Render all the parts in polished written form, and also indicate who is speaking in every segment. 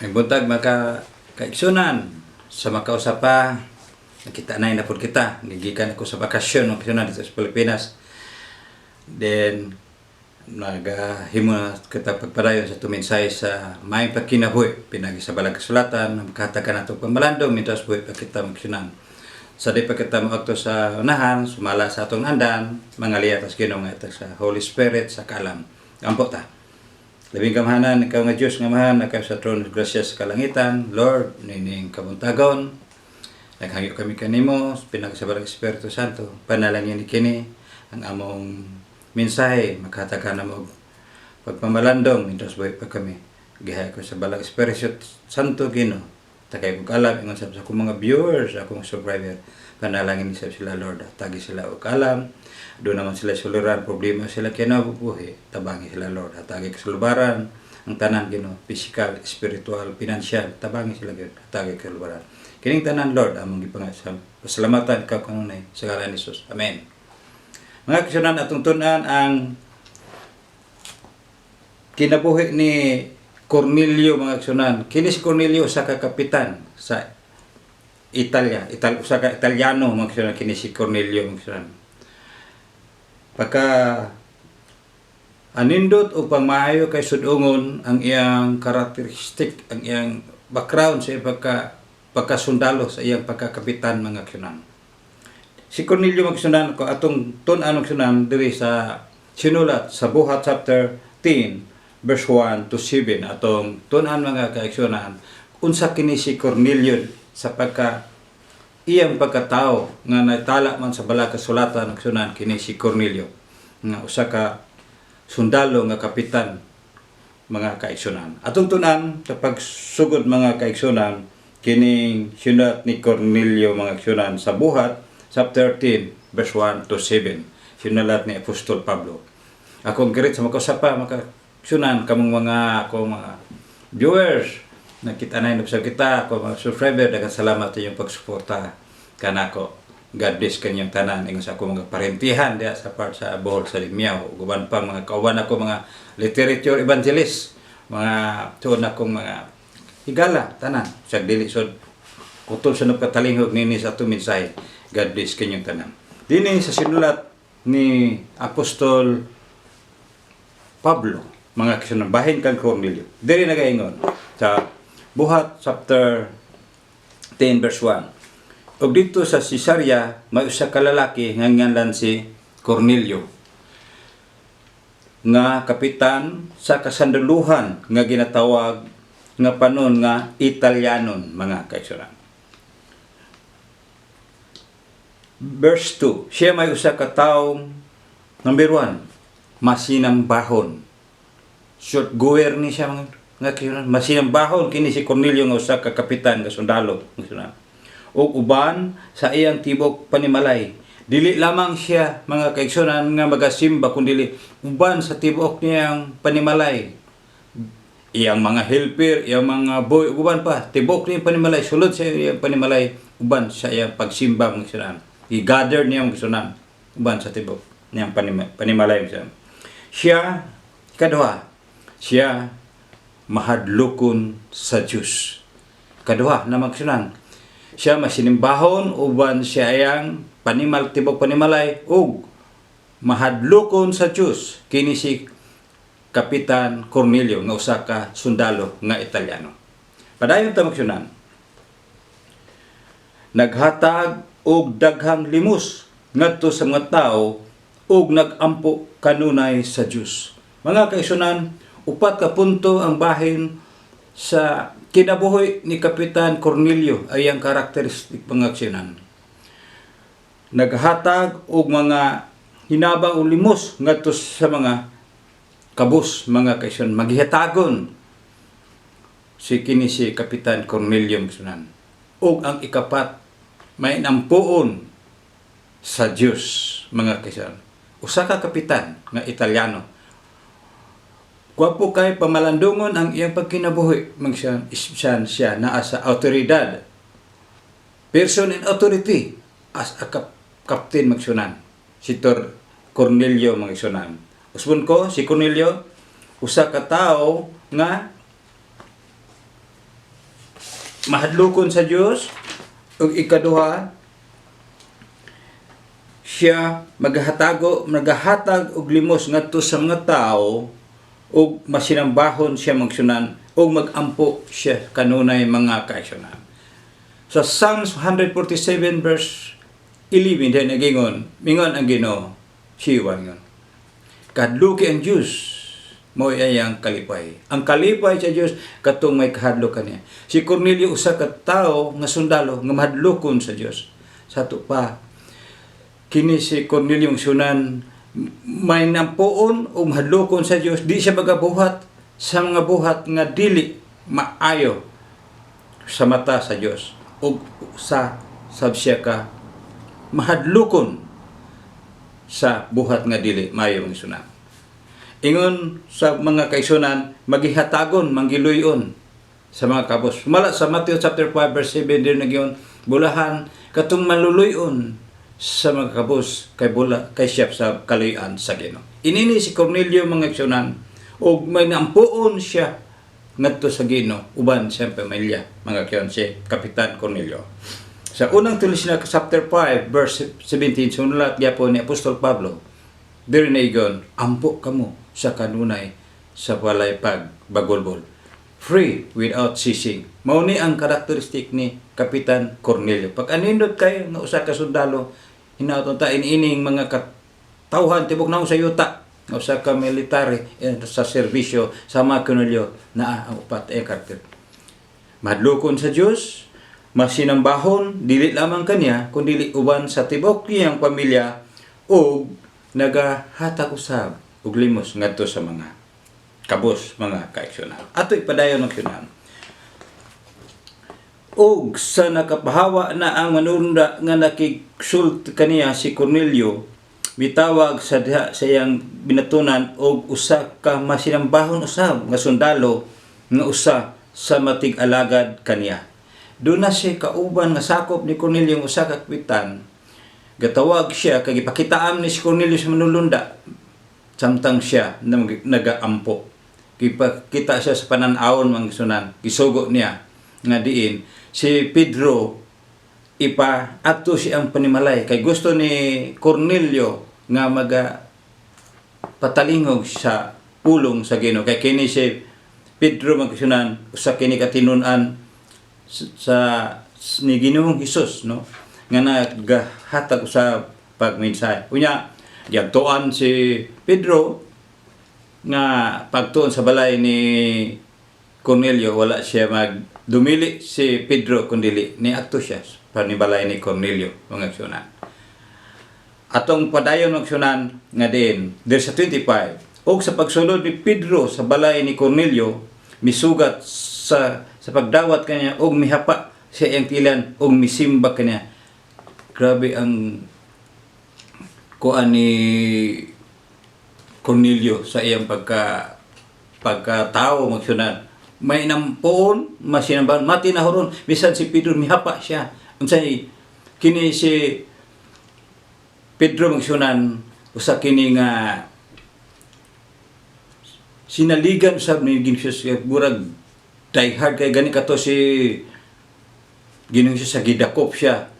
Speaker 1: May buntag maka kaigsunan sa makausapa nakita na po kita gigikan ako sa bakasyon ng dito sa Pilipinas. Then naghimo na kita pagpadayon sa tuminsay sa may pakinabuhi pinagi sa balag kasulatan makatakan nato pamalandong mitos buhi pa kita magsunan. Sa di pa kita maakto sa unahan sumala sa atong andan mangalia tas Ginoo nga sa Holy Spirit sa kalam. Ampo ta. Labing kamahanan, ikaw nga Diyos nga mahan, ikaw sa throne of gracia sa kalangitan, Lord, nining kabuntagon, naghangyo kami kanimo, pinagsabalang Espiritu Santo, panalangin ni kini, ang among mensahe, makatakan na mo pagpamalandong, mintos buhay pa kami. Gihay ko sa balang Espiritu Santo, Ginoo, takay kong alam, ingon sa akong mga viewers, akong subscriber, panalangin sa sila, Lord, tagi sila og alam, doon naman sila suluran, problema sila kinabubuhi, tabangi sila Lord, hatagi kasulubaran, ang tanan Ginoo, physical, spiritual, financial, tabangi sila Ginoo, hatagi kasulubaran. Kining tanan Lord, among gipangasam, pasalamatan ka kanunay sa ngalan ni Jesus. Amen. Mga kasunan atong tunan ang kinabuhi ni Cornelio mga kasunan. Kini si Cornelio usa ka kapitan sa Italia, usa ka Italiano mga kasunan kini si Cornelio mga kasunan. Pagka anindot o pangmaayo kay sudungon ang iyang karakteristik, ang iyang background sa iyang pagkasundalo sa iyang pagkakapitan mga kasunan. Si Cornelio mga kasunan ko atong tun-an mga kasunan diri sa sinulat sa Buhat chapter 10 verse 1 to 7 atong tun-an mga kasunan unsa kini si Cornelio sa iyang pagkatao nga naitala man sa balang kasulatan ng kasunan kini si Cornelio nga usa ka sundalo nga kapitan mga kaigsunan. Atong tunan sa pagsugod mga kaigsunan kining sinulat ni Cornelio mga kaigsunan sa Buhat chapter 13 verse 1 to 7 sinulat ni Apostol Pablo. Akong girit sa makasapa mga kaigsunan kamong mga akong mga viewers nakita na yung kita ako mga subscriber daghang salamat sa inyong pagsuporta kanako. God bless kanyang tanan ingon sa ako mga parentihan diya sa part sa Bohol sa Limyaw uban pang mga kauban ako mga literature evangelist mga tuon akong mga higala tanan sa dili sod utol sa nagkatalingog nini sa atong mensahe. God bless kanyang tanan. Dinhi sa sinulat ni Apostol Pablo mga kasunan bahin kang Cornelio diri nagaingon sa Buhat chapter 10 verse 1. Og dito sa Cesarea may usa ka lalaki nga nganlan si Cornelio nga kapitan sa kasandaluhan nga ginatawag nga panon nga Italyanon mga kaigsunan. Verse 2. Siya may usa ka taong number 1 masinambahon. Short goer ni siya mga nga kasunan masinambahon kini si Cornelio nga usa ka kapitan nga sundalo kasunan. O uban sa iyang tibok panimalay dili lamang siya mga kaigsunan nga magasimba kundi uban sa tibok niyang panimalay iyang mga helper iyang mga boy uban pa tibok niyang panimalay sulod sa iyang panimalay uban sa iyang pagsimba mga kasunan i-gather niya mga kasunan uban sa tibok niyang panimalay kasunan. Siya kaduha siya mahadlokon sa Diyos. Kaduha na magsunan. Siya masinimbahon uban siya ayang tibok panimalay ug mahadlokon sa Diyos kini si Kapitan Cornelio nga usa ka sundalo nga Italyano. Padayon ta magsunan. Naghatag og daghang limos ngadto sa mga tao ug nagampo kanunay sa Diyos. Mga kaigsunan, upat ka punto ang bahin sa kinabuhi ni Kapitan Cornelio ay ang karakteristik pangaksionan. Naghatag og mga hinabang o limos ngadto sa mga kabus mga kaigsunan maghihatagon si Kapitan Cornelio kasunan. Og ang ikapat may nampuon sa Dios mga kaigsunan. Usa ka kapitan nga Italyano. Gwapo kay pamalandungon ang iyang pagkinabuhi magsiyan siya naa sa autoridad. Person in authority as a captain magsunan. Si Cornelio magsunan. Usbon ko si Cornelio usa ka tawo nga mahadlokon sa Dios, ug ikaduha siya magahatag og limos ngadto sa mga tao ug masinambahon siya magsunan ug magampo siya kanunay mga kaigsunan. Sa Psalms 147 verse 11 din nagingon, mingon ang Ginoo, siwan ngon. Kadluki ang Diyos mo iyang kalipay. Ang kalipay sa Dios katong may kahadlok kaniya. Si Cornelio usa ka tawo nga sundalo nga mahadlokon sa Dios. Sato pa kini si Cornelio sunan may nampuon o mahadlokon sa Dios, di siya magabuhat sa mga buhat nga dili maayo sa mata sa Dios ug sa sabsiya ka mahadlokon sa buhat nga dili maayo ang sunan. Ingon sa mga kaisunan, magihatagon, manggiluyon sa mga kabos. Mala sa Matthew chapter 5 verse 7 din nagyon, bulahan katong maluluyon sa mga kabos kay siyap sa kaluyan sa Ginoo. Inini si Cornelio mga kaisunan, ug may nampuon siya ngadto sa Ginoo uban sa pamilya mga kayon si Kapitan Cornelio. Sa unang Tesalonica chapter 5 verse 17 sunulat gyapon ni Apostol Pablo, diri naigon, ampo kamo sa kanunay sa walay pagbagolbol, free without ceasing. Mao ni ang karakteristik ni Kapitan Cornelio. Pag anindot kayo nga usa ka sundalo, hinaut ta ining mga katawhan tibok na sa yuta nga usa ka military sa serbisyo sa mga Cornelio na ang upat karakter. Madlukon sa Dios, masinambahon dili lamang kaniya kundi uban sa tibok niyang pamilya o nagahatag usab ug limos ngadto sa mga kabos, mga kaigsunan. Ato ipadayon ng sunan. Og sa nakapahawa na ang manunda nga nakigsult kaniya si Cornelio, bitawag sa diha sa iyang binatunan og usa ka masinambahon usab nga sundalo nga usa sa matig-alagad kaniya. Doon na siya kauban nga sakop ni Cornelio ang usa ka kapitan. Gatawag siya kay gipakitaan ni si Cornelio sa manulunda samtang siya nagaampo. Kita siya sa panan-awon mga sunan, gisugo niya nga diin si Pedro ato siyang panimalay kay gusto ni Cornelio nga patalingog sa pulong sa Ginoo kay kini si Pedro magsunan usa kini katinun-an sa ni Ginoong Hesus, no, nga naghatag sa pagmensahe. Unya yagtuan si Pedro nga pagtuon sa balay ni Cornelio, wala siya dumili si Pedro kundi ni ato siya panibalay ni Cornelio mga sunan. Atong padayon mga sunan nga din there sa 25 og sa pagsulod ni Pedro sa balay ni Cornelio misugat sa pagdawat kanya og mihapa siya iyang tilan og misimba kanya. Grabe ang kuan ni Cornelio sa iyang pagkatao magsunan. May nampuon, masinambahan, matinahoron, bisan si Pedro mihapa siya. Unsay kini si Pedro magsunan usa kini nga sinaligan sa ni Ginsus burag diehard kay gani kato si Ginoong sa gidakop siya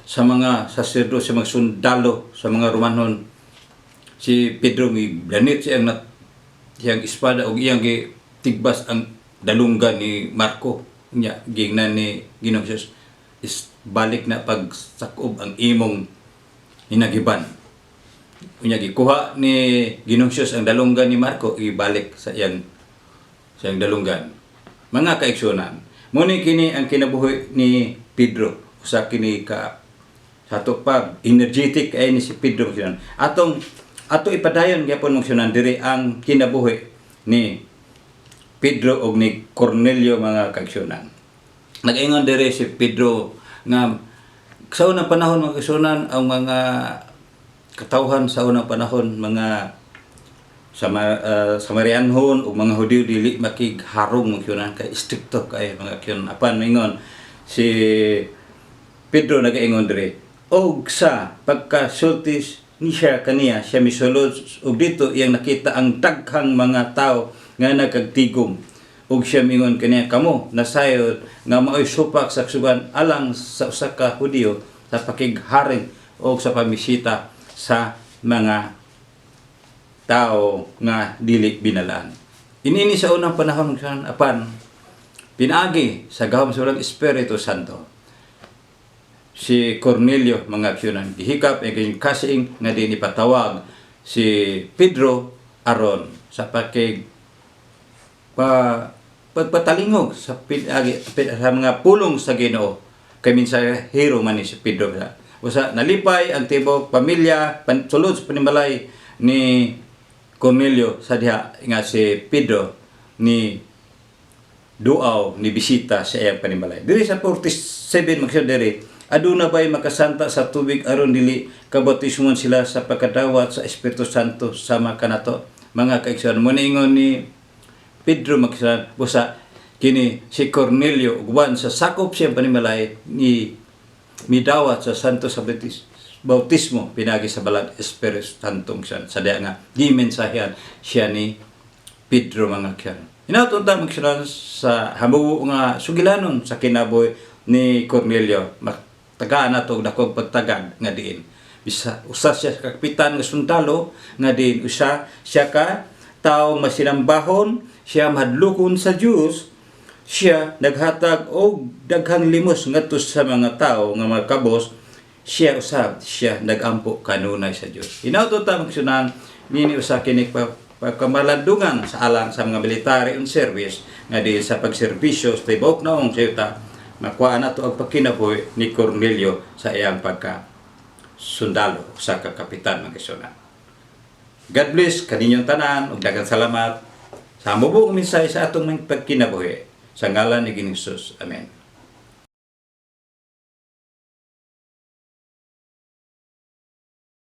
Speaker 1: sa mga saserdo, sa mga sundalo, sa mga Romanon. Si Pedro giblanit siyang espada o iyang tigbas ang dalunggan ni Marco. Nya gingnan ni Ginoong is balik na pagsakob ang imong hinagiban. Unya gikuha ni Ginoong ang dalunggan ni Marco ibalik sa iyang dalunggan. Mga kaigsunan, muni kini ang kinabuhi ni Pedro. Usa kini ka sa pag energetic ay ni si Pedro magsunan. Ato ipadayon gyapon magsunan diri ang kinabuhi ni Pedro og ni Cornelio mga kaigsunan. Nag-ingon diri si Pedro nga sa unang panahon mga kaigsunan ang mga katawhan sa unang panahon mga Samarianhon o mga Hudiyo dili makigharong magsunan kay stricto kay mga kyon. Apan mingon si Pedro nag-ingon diri og sa pagkasultis niya kaniya siya misulod og dito iyang nakita ang daghang mga tao nga nagkagtigom ug siya mingon kaniya, kamo nasayod nga maoy supak sa suban alang sa usa ka Hudyo sa pakigharing o sa pamisita sa mga tao nga dili binalaan. Inini sa unang panahon apan pinagi sa gahom sa Espiritu Santo si Cornelio mga aksyonan gihikap kay kasing nga din ipatawag si Pedro aron sa pagpatalingog sa mga pulong sa Ginoo kay minsahero man ni si Pedro. Usa nalipay ang tibok pamilya sulod sa panimalay ni Cornelio sa diha nga si Pedro ni duaw ni bisita sa iyang panimalay. Diri sa 47 magsud diri aduna ba'y makasanta sa tubig aron dili kabautismon sila sa pagkadawat sa Espiritu Santo sama kanato mga kaigsoon. Mo ingon ni Pedro magsan busa kini si Cornelio uban sa sakop siya panimalay ni midawat sa Santo sa bautismo pinagi sa balag Espiritu Santo sa diya nga gimensahean siya ni Pedro mga kyan. Inatunta magsan sa hamuo nga sugilanon sa kinabuhi ni Cornelio tagaan nato dakong pagtagad nga diin bisa usa siya ka kapitan nga sundalo nga diin usa siya ka tawo masinambahon siya mahadlokon sa Dios siya naghatag og daghang limos ngadto sa mga tawo nga magkabos siya usab siya nagampo kanunay sa Dios. Hinauto ta magsunan nini usa kini pagkamalandungan sa alang sa mga military on service nga di sa pagserbisyo sa tibok naong siyota makuha na to ang pagkinabuhi ni Cornelio sa iyang pagka sundalo sa kakapitan mga kaisunan. God bless kaninyong tanan ug daghang salamat sa mubong minsay sa atong pagkinabuhi sa ngalan ni Ginoong Hesus. Amen.